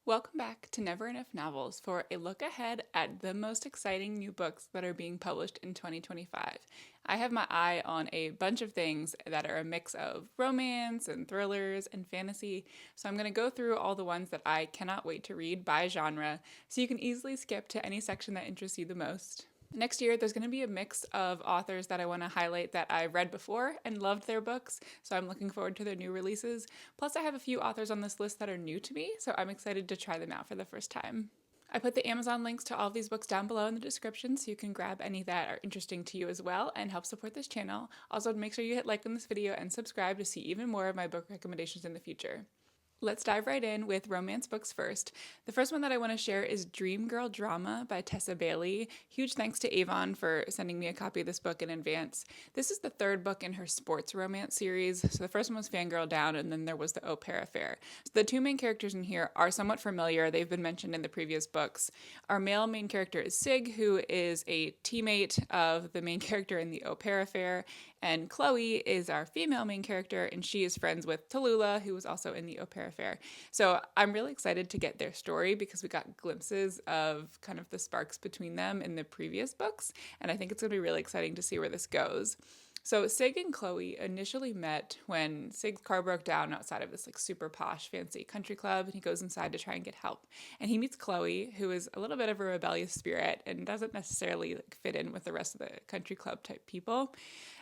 Welcome back to Never Enough Novels for a look ahead at the most exciting new books that are being published in 2025. I have my eye on a bunch of things that are a mix of romance and thrillers and fantasy, so I'm going to go through all the ones that I cannot wait to read by genre so you can easily skip to any section that interests you the most. Next year, there's going to be a mix of authors that I want to highlight that I read before and loved their books, so I'm looking forward to their new releases. Plus, I have a few authors on this list that are new to me, so I'm excited to try them out for the first time. I put the Amazon links to all of these books down below in the description so you can grab any that are interesting to you as well and help support this channel. Also, make sure you hit like on this video and subscribe to see even more of my book recommendations in the future. Let's dive right in with romance books first. The first one that I want to share is Dream Girl Drama by Tessa Bailey. Huge thanks to Avon for sending me a copy of this book in advance. This is the third book in her sports romance series. So the first one was Fangirl Down, and then there was the Au Pair Affair. So the two main characters in here are somewhat familiar. They've been mentioned in the previous books. Our male main character is Sig, who is a teammate of the main character in the Au Pair Affair, and Chloe is our female main character, and she is friends with Tallulah, who was also in the Au Pair Affair. So I'm really excited to get their story because we got glimpses of kind of the sparks between them in the previous books, and I think it's going to be really exciting to see where this goes. So Sig and Chloe initially met when Sig's car broke down outside of this like super posh fancy country club, and he goes inside to try and get help. And he meets Chloe, who is a little bit of a rebellious spirit and doesn't necessarily like fit in with the rest of the country club type people.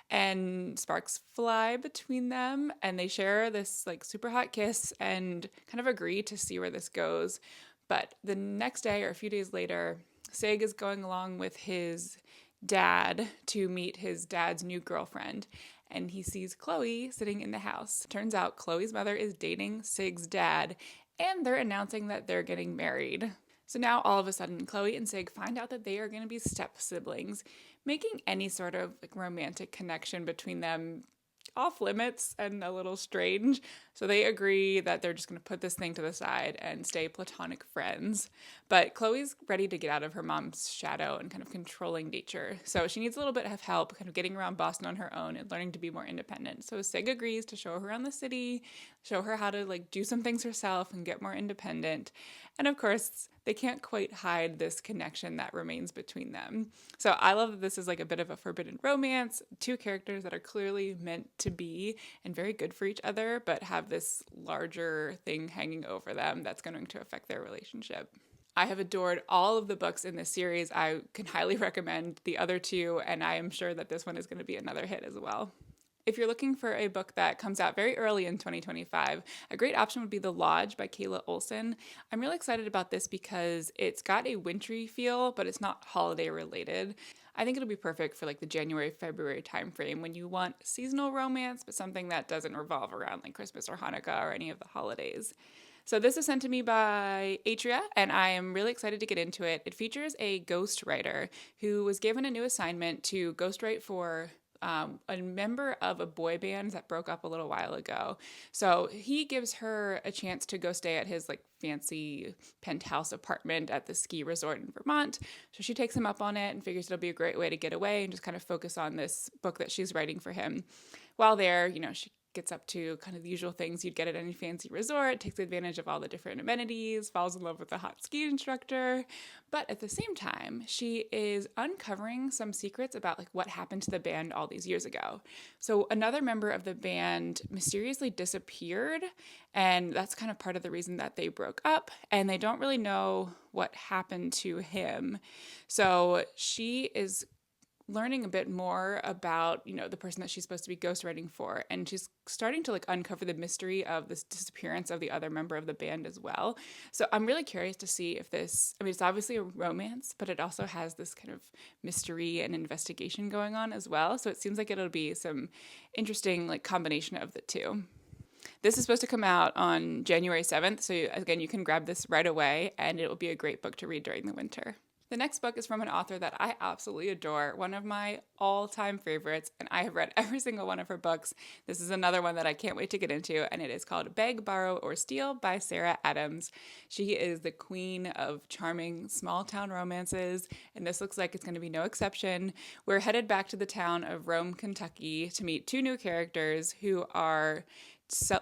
And sparks fly between them, and they share this like super hot kiss and kind of agree to see where this goes. But the next day or a few days later, Sig is going along with his dad to meet his dad's new girlfriend, and he sees Chloe sitting in the house. Turns out Chloe's mother is dating Sig's dad, and they're announcing that they're getting married. So now all of a sudden, Chloe and Sig find out that they are going to be step siblings, making any sort of like romantic connection between them off limits and a little strange. So they agree that they're just going to put this thing to the side and stay platonic friends. But Chloe's ready to get out of her mom's shadow and kind of controlling nature. So she needs a little bit of help kind of getting around Boston on her own and learning to be more independent. So Sig agrees to show her around the city, show her how to like do some things herself and get more independent. And of course, they can't quite hide this connection that remains between them. So I love that this is like a bit of a forbidden romance, two characters that are clearly meant to be and very good for each other, but have this larger thing hanging over them that's going to affect their relationship. I have adored all of the books in this series. I can highly recommend the other two, and I am sure that this one is going to be another hit as well. If you're looking for a book that comes out very early in 2025, a great option would be The Lodge by Kayla Olson. I'm really excited about this because it's got a wintry feel, but it's not holiday related. I think it'll be perfect for like the January, February timeframe when you want seasonal romance, but something that doesn't revolve around like Christmas or Hanukkah or any of the holidays. So this is sent to me by Atria, and I am really excited to get into it. It features a ghostwriter who was given a new assignment to ghostwrite for a member of a boy band that broke up a little while ago. So he gives her a chance to go stay at his like fancy penthouse apartment at the ski resort in Vermont. So she takes him up on it and figures it'll be a great way to get away and just kind of focus on this book that she's writing for him. While there, she gets up to kind of the usual things you'd get at any fancy resort, takes advantage of all the different amenities, falls in love with a hot ski instructor. But at the same time, she is uncovering some secrets about like what happened to the band all these years ago. So another member of the band mysteriously disappeared, and that's kind of part of the reason that they broke up, and they don't really know what happened to him. So she is learning a bit more about, the person that she's supposed to be ghostwriting for. And she's starting to like uncover the mystery of this disappearance of the other member of the band as well. So I'm really curious to see if it's obviously a romance, but it also has this kind of mystery and investigation going on as well. So it seems like it'll be some interesting like combination of the two. This is supposed to come out on January 7th. So again, you can grab this right away and it will be a great book to read during the winter. The next book is from an author that I absolutely adore, one of my all-time favorites, and I have read every single one of her books. This is another one that I can't wait to get into, and it is called Beg, Borrow, or Steal by Sarah Adams. She is the queen of charming small-town romances, and this looks like it's going to be no exception. We're headed back to the town of Rome, Kentucky to meet two new characters who are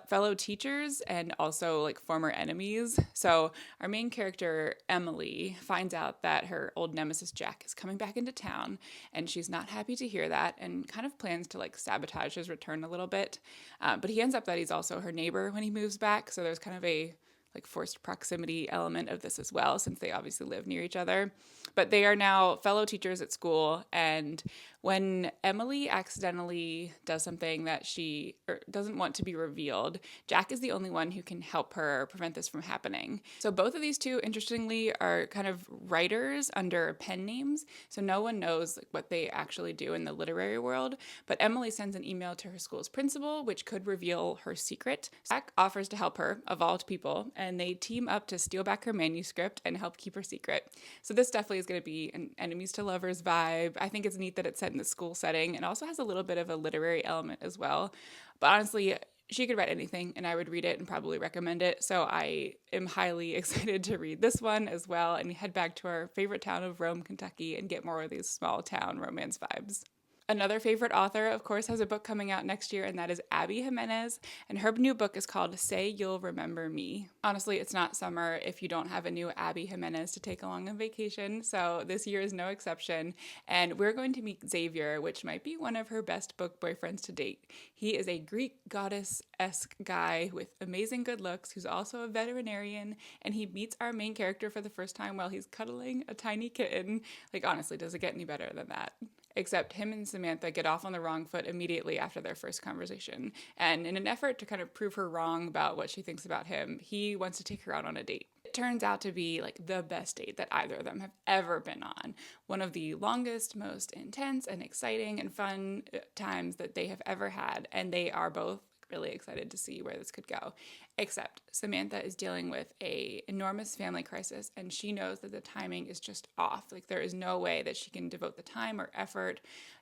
fellow teachers and also like former enemies. So our main character, Emily, finds out that her old nemesis Jack is coming back into town, and she's not happy to hear that and kind of plans to like sabotage his return a little bit. But he ends up that he's also her neighbor when he moves back. So there's kind of a like forced proximity element of this as well, since they obviously live near each other. But they are now fellow teachers at school, and when Emily accidentally does something that she doesn't want to be revealed, Jack is the only one who can help her prevent this from happening. So both of these two, interestingly, are kind of writers under pen names, so no one knows like, what they actually do in the literary world. But Emily sends an email to her school's principal, which could reveal her secret. Jack offers to help her, of all people, and they team up to steal back her manuscript and help keep her secret. So this definitely is going to be an enemies to lovers vibe. I think it's neat that it's set in the school setting and also has a little bit of a literary element as well. But honestly, she could write anything and I would read it and probably recommend it. So I am highly excited to read this one as well and head back to our favorite town of Rome, Kentucky, and get more of these small town romance vibes. Another favorite author, of course, has a book coming out next year, and that is Abby Jimenez, and her new book is called Say You'll Remember Me. Honestly, it's not summer if you don't have a new Abby Jimenez to take along on vacation, so this year is no exception, and we're going to meet Xavier, which might be one of her best book boyfriends to date. He is a Greek goddess-esque guy with amazing good looks who's also a veterinarian, and he meets our main character for the first time while he's cuddling a tiny kitten. Like, honestly, does it get any better than that? Except him and Samantha get off on the wrong foot immediately after their first conversation. And in an effort to kind of prove her wrong about what she thinks about him, he wants to take her out on a date. It turns out to be like the best date that either of them have ever been on. One of the longest, most intense and exciting and fun times that they have ever had. And they are both really excited to see where this could go. Except Samantha is dealing with a enormous family crisis and she knows that the timing is just off. Like there is no way that she can devote the time or effort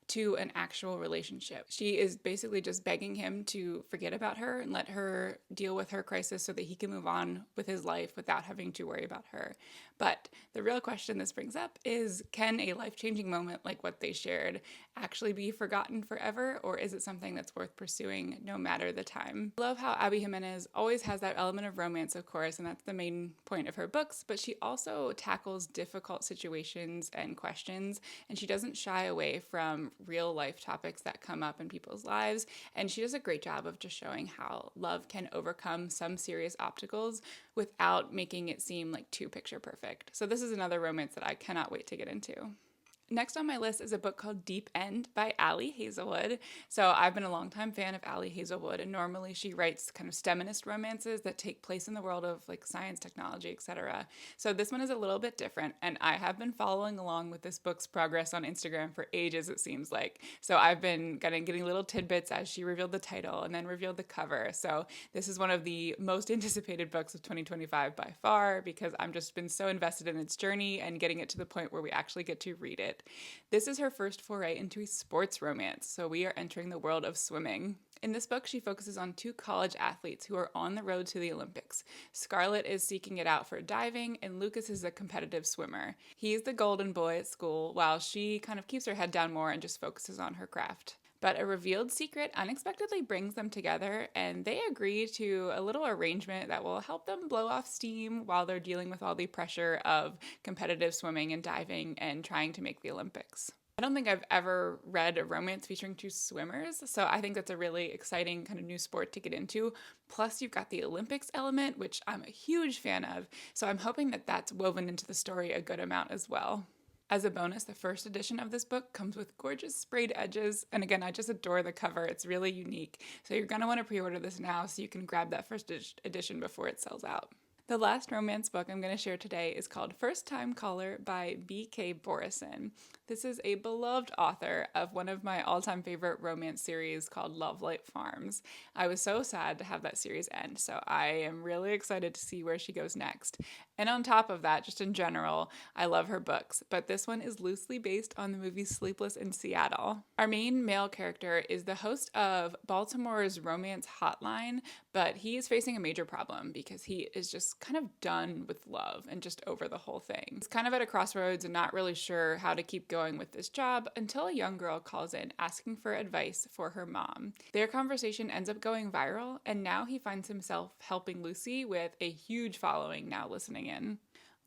to an actual relationship. She is basically just begging him to forget about her and let her deal with her crisis so that he can move on with his life without having to worry about her. But the real question this brings up is, can a life-changing moment like what they shared actually be forgotten forever, or is it something that's worth pursuing no matter the time? I love how Abby Jimenez always has that element of romance, of course, and that's the main point of her books, but she also tackles difficult situations and questions, and she doesn't shy away from real life topics that come up in people's lives, and she does a great job of just showing how love can overcome some serious obstacles without making it seem like too picture perfect. So this is another romance that I cannot wait to get into. Next on my list is a book called Deep End by Ali Hazelwood. So I've been a longtime fan of Ali Hazelwood, and normally she writes kind of STEMinist romances that take place in the world of like science, technology, etc. So this one is a little bit different, and I have been following along with this book's progress on Instagram for ages, it seems like. So I've been getting little tidbits as she revealed the title and then revealed the cover. So this is one of the most anticipated books of 2025 by far, because I've just been so invested in its journey and getting it to the point where we actually get to read it. This is her first foray into a sports romance, so we are entering the world of swimming. In this book, she focuses on two college athletes who are on the road to the Olympics. Scarlett is seeking it out for diving, and Lucas is a competitive swimmer. He's the golden boy at school, while she kind of keeps her head down more and just focuses on her craft. But a revealed secret unexpectedly brings them together, and they agree to a little arrangement that will help them blow off steam while they're dealing with all the pressure of competitive swimming and diving and trying to make the Olympics. I don't think I've ever read a romance featuring two swimmers, so I think that's a really exciting kind of new sport to get into. Plus, you've got the Olympics element, which I'm a huge fan of, so I'm hoping that that's woven into the story a good amount as well. As a bonus, the first edition of this book comes with gorgeous sprayed edges, and again, I just adore the cover. It's really unique, so you're going to want to pre-order this now so you can grab that first edition before it sells out. The last romance book I'm going to share today is called First Time Caller by B.K. Borison. This is a beloved author of one of my all-time favorite romance series called Love Light Farms. I was so sad to have that series end, so I am really excited to see where she goes next. And on top of that, just in general, I love her books, but this one is loosely based on the movie Sleepless in Seattle. Our main male character is the host of Baltimore's Romance Hotline, but he is facing a major problem because he is just kind of done with love and just over the whole thing. He's kind of at a crossroads and not really sure how to keep going with this job until a young girl calls in asking for advice for her mom. Their conversation ends up going viral, and now he finds himself helping Lucy with a huge following now listening in.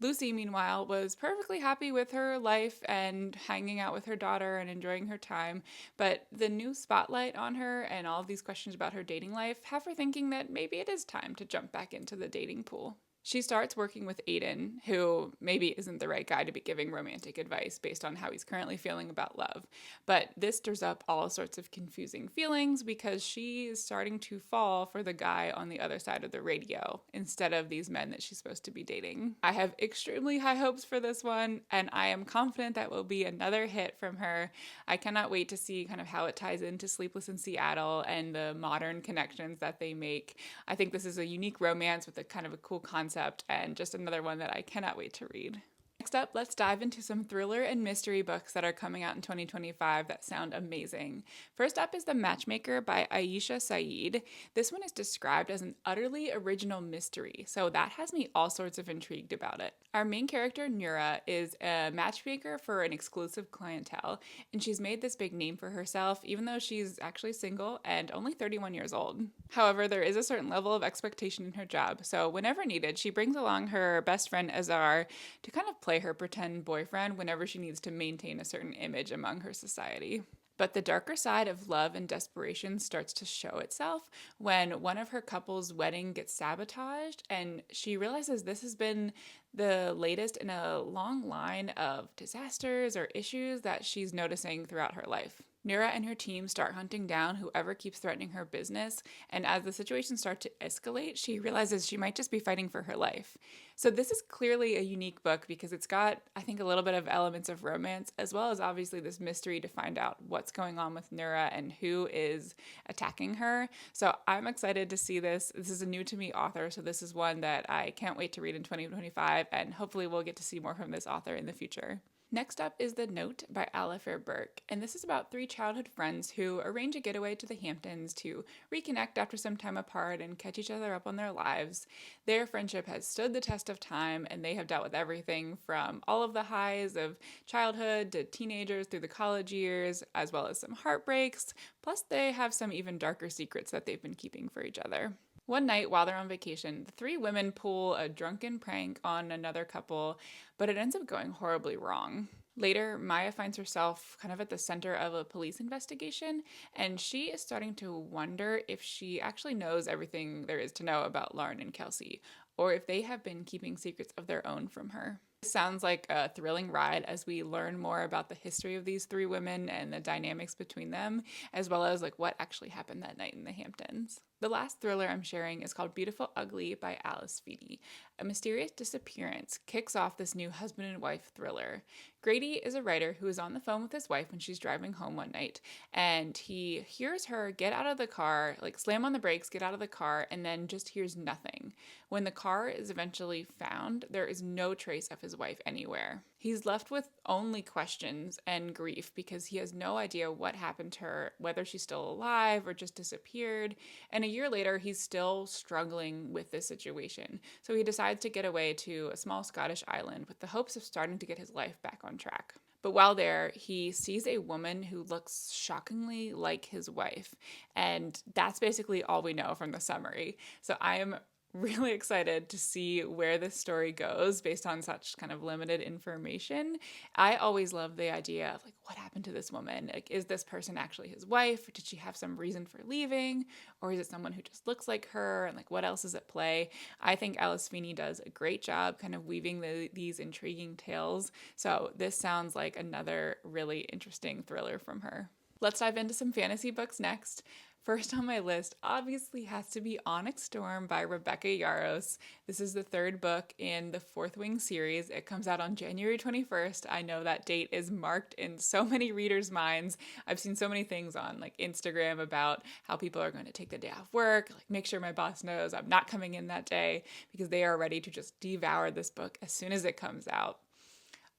Lucy, meanwhile, was perfectly happy with her life and hanging out with her daughter and enjoying her time, but the new spotlight on her and all of these questions about her dating life have her thinking that maybe it is time to jump back into the dating pool. She starts working with Aiden, who maybe isn't the right guy to be giving romantic advice based on how he's currently feeling about love. But this stirs up all sorts of confusing feelings because she is starting to fall for the guy on the other side of the radio instead of these men that she's supposed to be dating. I have extremely high hopes for this one, and I am confident that will be another hit from her. I cannot wait to see kind of how it ties into Sleepless in Seattle and the modern connections that they make. I think this is a unique romance with a kind of a cool concept and just another one that I cannot wait to read. Next up, let's dive into some thriller and mystery books that are coming out in 2025 that sound amazing. First up is The Matchmaker by Aisha Saeed. This one is described as an utterly original mystery, so that has me all sorts of intrigued about it. Our main character, Nura, is a matchmaker for an exclusive clientele, and she's made this big name for herself, even though she's actually single and only 31 years old. However, there is a certain level of expectation in her job, so whenever needed, she brings along her best friend Azar to kind of play her pretend boyfriend whenever she needs to maintain a certain image among her society. But the darker side of love and desperation starts to show itself when one of her couple's wedding gets sabotaged, and she realizes this has been the latest in a long line of disasters or issues that she's noticing throughout her life. Nura and her team start hunting down whoever keeps threatening her business, and as the situation starts to escalate, she realizes she might just be fighting for her life. So this is clearly a unique book because it's got, I think, a little bit of elements of romance, as well as obviously this mystery to find out what's going on with Nura and who is attacking her. So I'm excited to see this. This is a new to me author, so this is one that I can't wait to read in 2025, and hopefully we'll get to see more from this author in the future. Next up is The Note by Alistair Burke, and this is about three childhood friends who arrange a getaway to the Hamptons to reconnect after some time apart and catch each other up on their lives. Their friendship has stood the test of time, and they have dealt with everything from all of the highs of childhood to teenagers through the college years, as well as some heartbreaks, plus they have some even darker secrets that they've been keeping for each other. One night, while they're on vacation, the three women pull a drunken prank on another couple, but it ends up going horribly wrong. Later, Maya finds herself kind of at the center of a police investigation, and she is starting to wonder if she actually knows everything there is to know about Lauren and Kelsey, or if they have been keeping secrets of their own from her. This sounds like a thrilling ride as we learn more about the history of these three women and the dynamics between them, as well as like what actually happened that night in the Hamptons. The last thriller I'm sharing is called Beautiful Ugly by Alice Feedy. A mysterious disappearance kicks off this new husband and wife thriller. Grady is a writer who is on the phone with his wife when she's driving home one night, and he hears her get out of the car, like slam on the brakes, get out of the car, and then just hears nothing. When the car is eventually found, there is no trace of his wife anywhere. He's left with only questions and grief because he has no idea what happened to her, whether she's still alive or just disappeared. And a year later, he's still struggling with this situation. So he decides to get away to a small Scottish island with the hopes of starting to get his life back on track. But while there, he sees a woman who looks shockingly like his wife. And that's basically all we know from the summary. So I am really excited to see where this story goes based on such kind of limited information. I always love the idea of like, what happened to this woman? Like, is this person actually his wife? Did she have some reason for leaving? Or is it someone who just looks like her? And like, what else is at play? I think Alice Feeney does a great job kind of weaving these intriguing tales. So this sounds like another really interesting thriller from her. Let's dive into some fantasy books next. First on my list obviously has to be Onyx Storm by Rebecca Yarros. This is the third book in the Fourth Wing series. It comes out on January 21st. I know that date is marked in so many readers' minds. I've seen so many things on like Instagram about how people are going to take the day off work, like make sure my boss knows I'm not coming in that day because they are ready to just devour this book as soon as it comes out.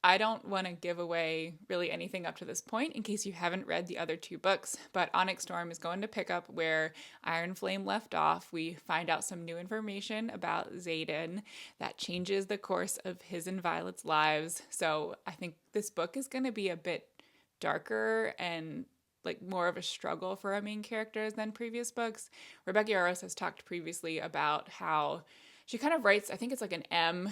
I don't want to give away really anything up to this point in case you haven't read the other two books, but Onyx Storm is going to pick up where Iron Flame left off. We find out some new information about Xaden that changes the course of his and Violet's lives. So I think this book is going to be a bit darker and like more of a struggle for our main characters than previous books. Rebecca Yarros has talked previously about how she kind of writes, I think it's like an M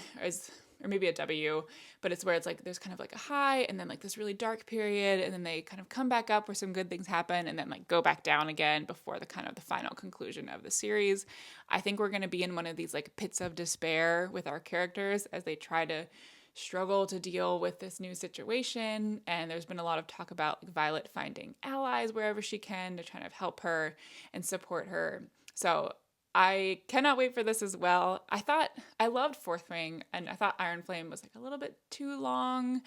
or maybe a W, but it's where it's like there's kind of like a high and then like this really dark period, and then they kind of come back up where some good things happen and then like go back down again before the kind of the final conclusion of the series. I think we're going to be in one of these like pits of despair with our characters as they try to struggle to deal with this new situation. And there's been a lot of talk about like Violet finding allies wherever she can to try to help her and support her. So I cannot wait for this as well. I loved Fourth Wing, and I thought Iron Flame was like a little bit too long,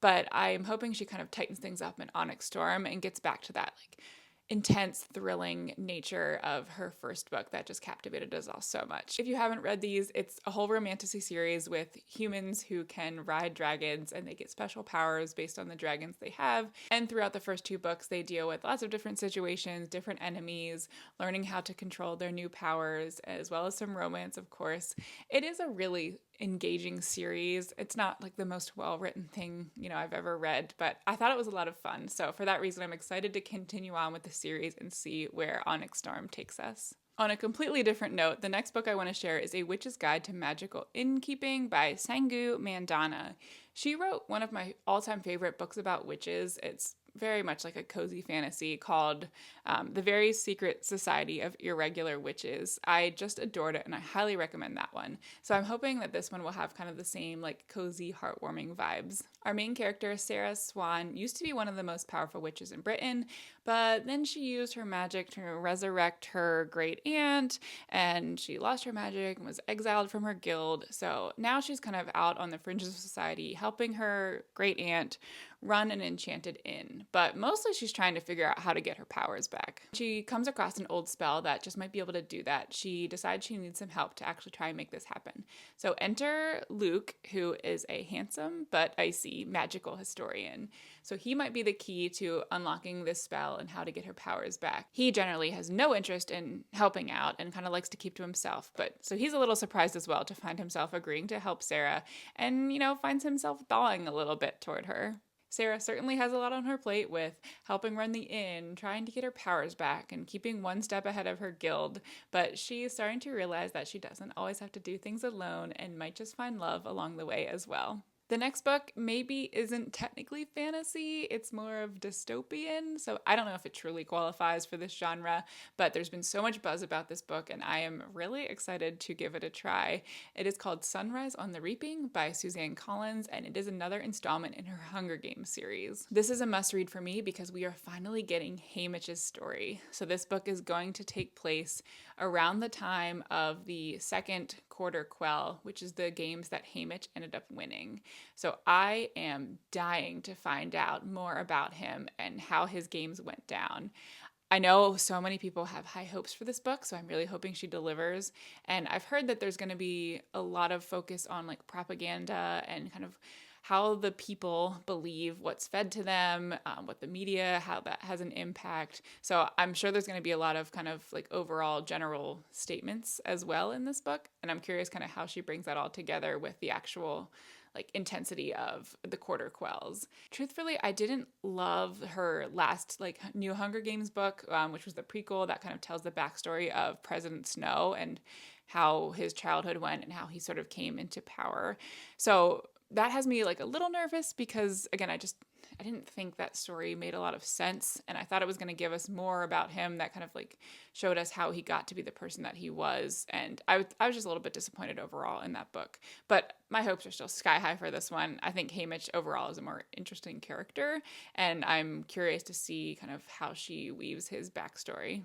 but I'm hoping she kind of tightens things up in Onyx Storm and gets back to that like intense, thrilling nature of her first book that just captivated us all so much. If you haven't read these, it's a whole romantasy series with humans who can ride dragons and they get special powers based on the dragons they have. And throughout the first two books, they deal with lots of different situations, different enemies, learning how to control their new powers, as well as some romance, of course. It is a really engaging series. It's not like the most well-written thing, I've ever read, but I thought it was a lot of fun. So for that reason, I'm excited to continue on with the series and see where Onyx Storm takes us. On a completely different note, the next book I want to share is A Witch's Guide to Magical Innkeeping by Sangu Mandana. She wrote one of my all-time favorite books about witches. It's very much like a cozy fantasy called The Very Secret Society of Irregular Witches. I just adored it and I highly recommend that one. So I'm hoping that this one will have kind of the same like cozy, heartwarming vibes. Our main character, Sarah Swan, used to be one of the most powerful witches in Britain, but then she used her magic to resurrect her great aunt, and she lost her magic and was exiled from her guild. So now she's kind of out on the fringes of society, helping her great aunt run an enchanted inn. But mostly she's trying to figure out how to get her powers back. She comes across an old spell that just might be able to do that. She decides she needs some help to actually try and make this happen. So enter Luke, who is a handsome but icy magical historian. So he might be the key to unlocking this spell and how to get her powers back. He generally has no interest in helping out and kind of likes to keep to himself. But so he's a little surprised as well to find himself agreeing to help Sarah and, finds himself thawing a little bit toward her. Sarah certainly has a lot on her plate with helping run the inn, trying to get her powers back, and keeping one step ahead of her guild, but she is starting to realize that she doesn't always have to do things alone and might just find love along the way as well. The next book maybe isn't technically fantasy, it's more of dystopian, so I don't know if it truly qualifies for this genre, but there's been so much buzz about this book and I am really excited to give it a try. It is called Sunrise on the Reaping by Suzanne Collins, and it is another installment in her Hunger Games series. This is a must-read for me because we are finally getting Haymitch's story. So this book is going to take place around the time of the second Quarter Quell, which is the games that Haymitch ended up winning. So I am dying to find out more about him and how his games went down. I know so many people have high hopes for this book, so I'm really hoping she delivers. And I've heard that there's going to be a lot of focus on like propaganda and kind of how the people believe what's fed to them, what the media, how that has an impact. So I'm sure there's going to be a lot of kind of like overall general statements as well in this book. And I'm curious kind of how she brings that all together with the actual like intensity of the Quarter Quells. Truthfully, I didn't love her last like new Hunger Games book, which was the prequel that kind of tells the backstory of President Snow and how his childhood went and how he sort of came into power. So that has me like a little nervous because again, I didn't think that story made a lot of sense, and I thought it was going to give us more about him that kind of like showed us how he got to be the person that he was, and I was just a little bit disappointed overall in that book. But my hopes are still sky high for this one. I think Haymitch overall is a more interesting character, and I'm curious to see kind of how she weaves his backstory.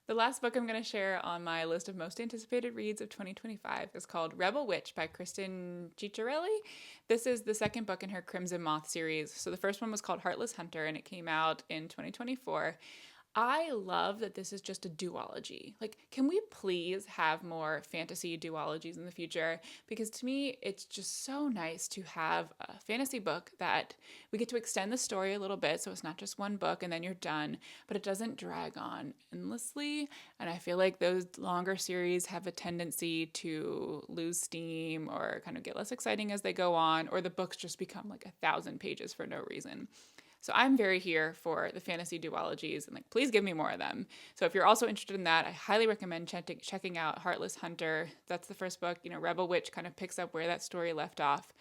The last book I'm going to share on my list of most anticipated reads of 2025 is called Rebel Witch by Kristen Ciccarelli. This is the second book in her Crimson Moth series. So the first one was called Heartless Hunter, and it came out in 2024. I love that this is just a duology. Like, can we please have more fantasy duologies in the future? Because to me, it's just so nice to have a fantasy book that we get to extend the story a little bit. So it's not just one book and then you're done, but it doesn't drag on endlessly. And I feel like those longer series have a tendency to lose steam or kind of get less exciting as they go on, or the books just become like 1,000 pages for no reason. So I'm very here for the fantasy duologies and like please give me more of them. So if you're also interested in that, I highly recommend checking out Heartless Hunter. That's the first book. Rebel Witch kind of picks up where that story left off.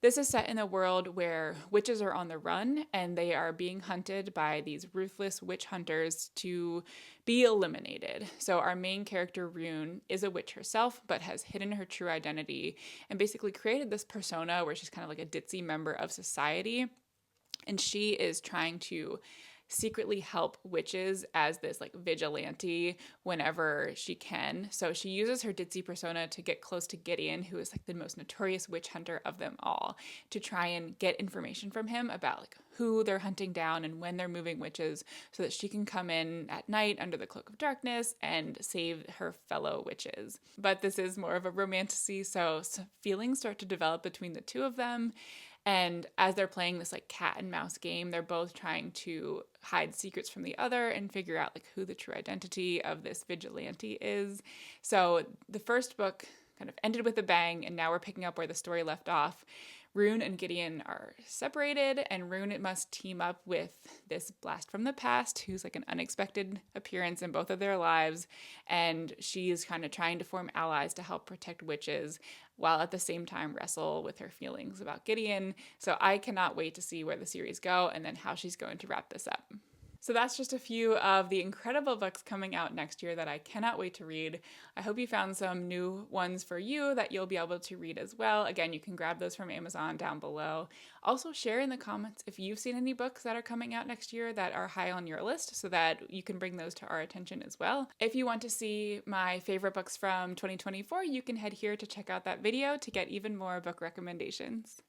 This is set in a world where witches are on the run and they are being hunted by these ruthless witch hunters to be eliminated. So, our main character, Rune, is a witch herself, but has hidden her true identity and basically created this persona where she's kind of like a ditzy member of society, and she is trying to secretly help witches as this like vigilante whenever she can. So she uses her ditzy persona to get close to Gideon, who is like the most notorious witch hunter of them all, to try and get information from him about like who they're hunting down and when they're moving witches, so that she can come in at night under the cloak of darkness and save her fellow witches. But this is more of a romantasy, so feelings start to develop between the two of them. And as they're playing this like cat and mouse game, they're both trying to hide secrets from the other and figure out like who the true identity of this vigilante is. So the first book kind of ended with a bang, and now we're picking up where the story left off. Rune and Gideon are separated, and Rune must team up with this blast from the past who's like an unexpected appearance in both of their lives. And she's kind of trying to form allies to help protect witches while at the same time wrestle with her feelings about Gideon. So I cannot wait to see where the series go and then how she's going to wrap this up. So that's just a few of the incredible books coming out next year that I cannot wait to read. I hope you found some new ones for you that you'll be able to read as well. Again, you can grab those from Amazon down below. Also, share in the comments if you've seen any books that are coming out next year that are high on your list so that you can bring those to our attention as well. If you want to see my favorite books from 2024, you can head here to check out that video to get even more book recommendations.